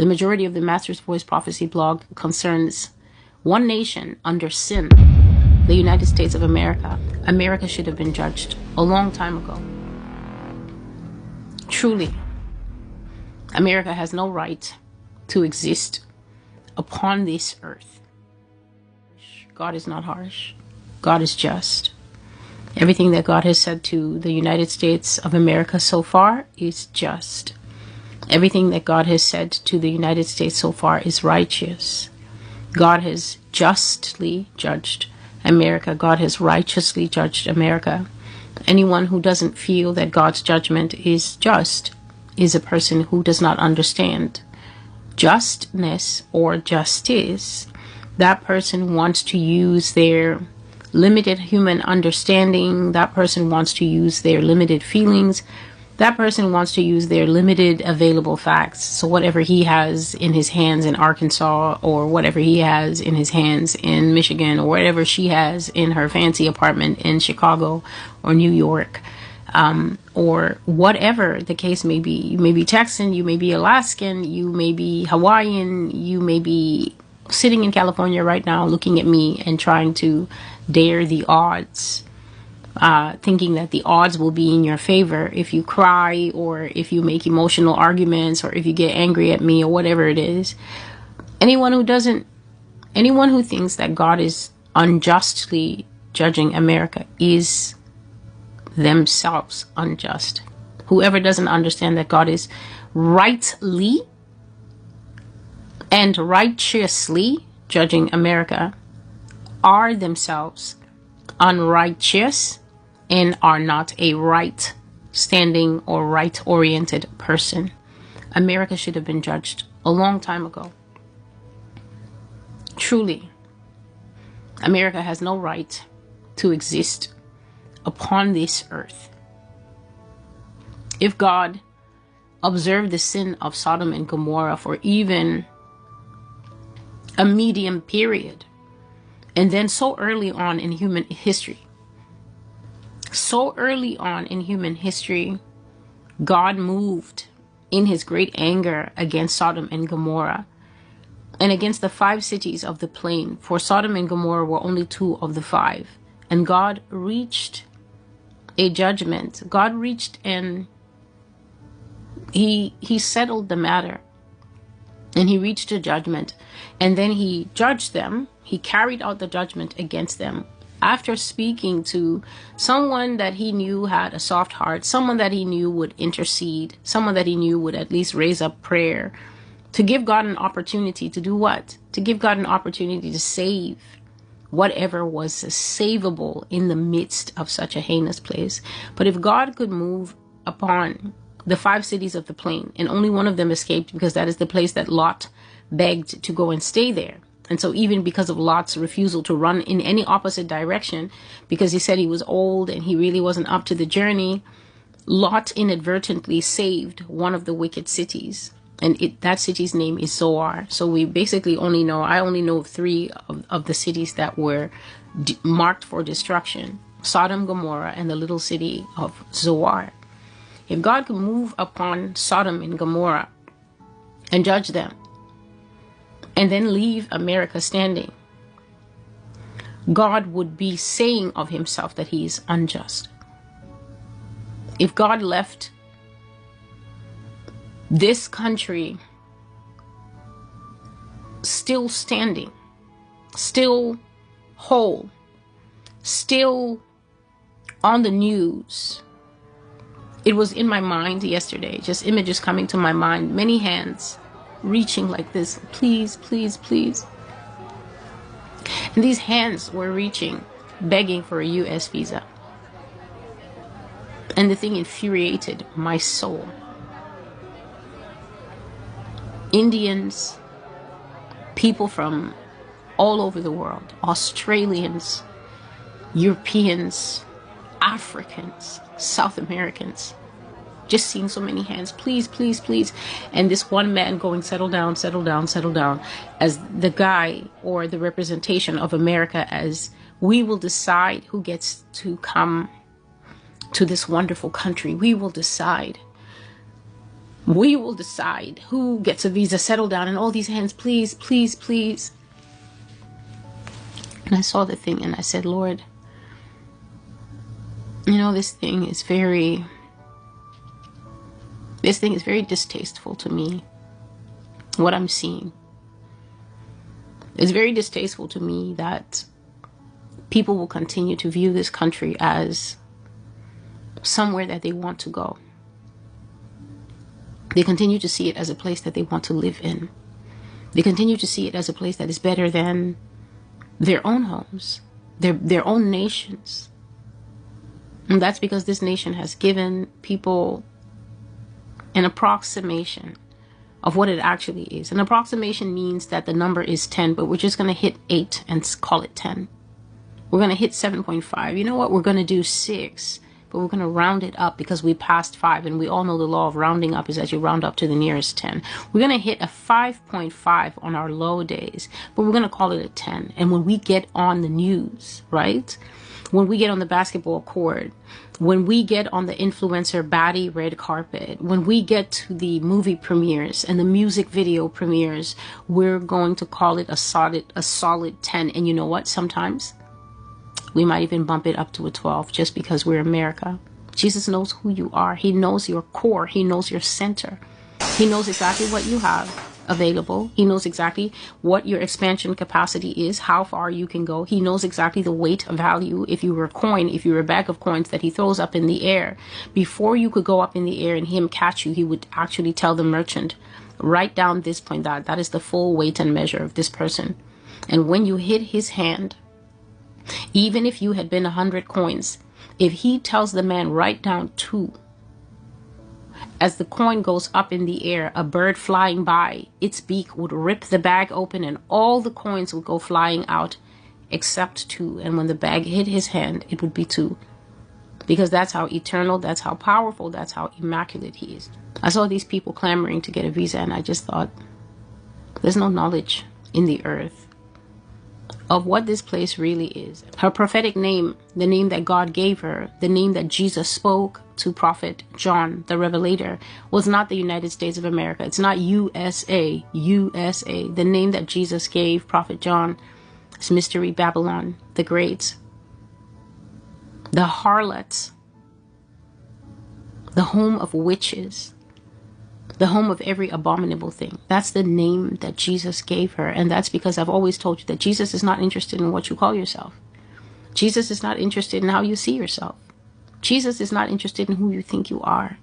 The majority of the Master's Voice Prophecy blog concerns one nation under sin, the United States of America. America should have been judged a long time ago. Truly, America has no right to exist upon this earth. God is not harsh. God is just. Everything that God has said to the United States of America so far is just. Everything that God has said to the United States so far is righteous. God has justly judged America. God has righteously judged America. Anyone who doesn't feel that God's judgment is just is a person who does not understand justness or justice. That person wants to use their limited human understanding. That person wants to use their limited feelings. That person wants to use their limited available facts. So whatever he has in his hands in Arkansas, or whatever he has in his hands in Michigan, or whatever she has in her fancy apartment in Chicago or New York, or whatever the case may be. You may be Texan, you may be Alaskan, you may be Hawaiian, you may be sitting in California right now looking at me and trying to dare the odds, thinking that the odds will be in your favor if you cry, or if you make emotional arguments, or if you get angry at me, or whatever it is. Anyone who thinks that God is unjustly judging America is themselves unjust. Whoever doesn't understand that God is rightly and righteously judging America are themselves unrighteous and are not a right standing or right oriented person. America should have been judged a long time ago. Truly, America has no right to exist upon this earth. If God observed the sin of Sodom and Gomorrah for even a medium period, and then so early on in human history, God moved in his great anger against Sodom and Gomorrah and against the 5 cities of the plain. For Sodom and Gomorrah were only 2 of the 5. And God reached a judgment. God reached and he settled the matter. And he reached a judgment. And then he judged them. He carried out the judgment against them after speaking to someone that he knew had a soft heart, someone that he knew would intercede, someone that he knew would at least raise up prayer, to give God an opportunity to do what? To give God an opportunity to save whatever was savable in the midst of such a heinous place. But if God could move upon the 5 cities of the plain, and only one of them escaped, because that is the place that Lot begged to go and stay there. And so even because of Lot's refusal to run in any opposite direction, because he said he was old and he really wasn't up to the journey, Lot inadvertently saved one of the wicked cities. And that city's name is Zoar. So we basically I only know of 3 of the cities that were marked for destruction: Sodom, Gomorrah, and the little city of Zoar. If God could move upon Sodom and Gomorrah and judge them, and then leave America standing, God would be saying of himself that he is unjust. If God left this country still standing, still whole, still on the news. It was in my mind yesterday, just images coming to my mind, many hands reaching like this, please, please, please. And these hands were reaching, begging for a US visa. And the thing infuriated my soul. Indians, people from all over the world, Australians, Europeans, Africans, South Americans, just seeing so many hands, please, please, please. And this one man going, settle down, settle down, settle down, as the guy or the representation of America, as we will decide who gets to come to this wonderful country. We will decide. We will decide who gets a visa, settle down, and all these hands, please, please, please. And I saw the thing and I said, Lord, you know, this thing is very distasteful to me. What I'm seeing. It's very distasteful to me that people will continue to view this country as somewhere that they want to go. They continue to see it as a place that they want to live in. They continue to see it as a place that is better than their own homes, their own nations. And that's because this nation has given people an approximation of what it actually is. An approximation means that the number is 10, but we're just going to hit 8 and call it 10. We're going to hit 7.5. You know what? We're going to do 6, but we're going to round it up because we passed 5. And we all know the law of rounding up is that you round up to the nearest 10. We're going to hit a 5.5 on our low days, but we're going to call it a 10. And when we get on the news, right? When we get on the basketball court, when we get on the influencer baddie red carpet, when we get to the movie premieres and the music video premieres, we're going to call it a solid 10. And you know what? Sometimes we might even bump it up to a 12 just because we're America. Jesus knows who you are. He knows your core. He knows your center. He knows exactly what you have available. He knows exactly what your expansion capacity is, how far you can go. He knows exactly the weight value. If you were a coin, if you were a bag of coins that he throws up in the air, before you could go up in the air and him catch you, he would actually tell the merchant, write down this point, that is the full weight and measure of this person. And when you hit his hand, even if you had been 100 coins, if he tells the man, write down 2, as the coin goes up in the air, a bird flying by, its beak would rip the bag open and all the coins would go flying out except 2. And when the bag hit his hand, it would be 2. Because that's how eternal, that's how powerful, that's how immaculate he is. I saw these people clamoring to get a visa and I just thought, there's no knowledge in the earth of what this place really is. Her prophetic name, the name that God gave her, the name that Jesus spoke to Prophet John, the Revelator, was not the United States of America. It's not USA, USA. The name that Jesus gave Prophet John is Mystery Babylon, the Great, the harlots, the home of witches, the home of every abominable thing. That's the name that Jesus gave her. And that's because I've always told you that Jesus is not interested in what you call yourself. Jesus is not interested in how you see yourself. Jesus is not interested in who you think you are.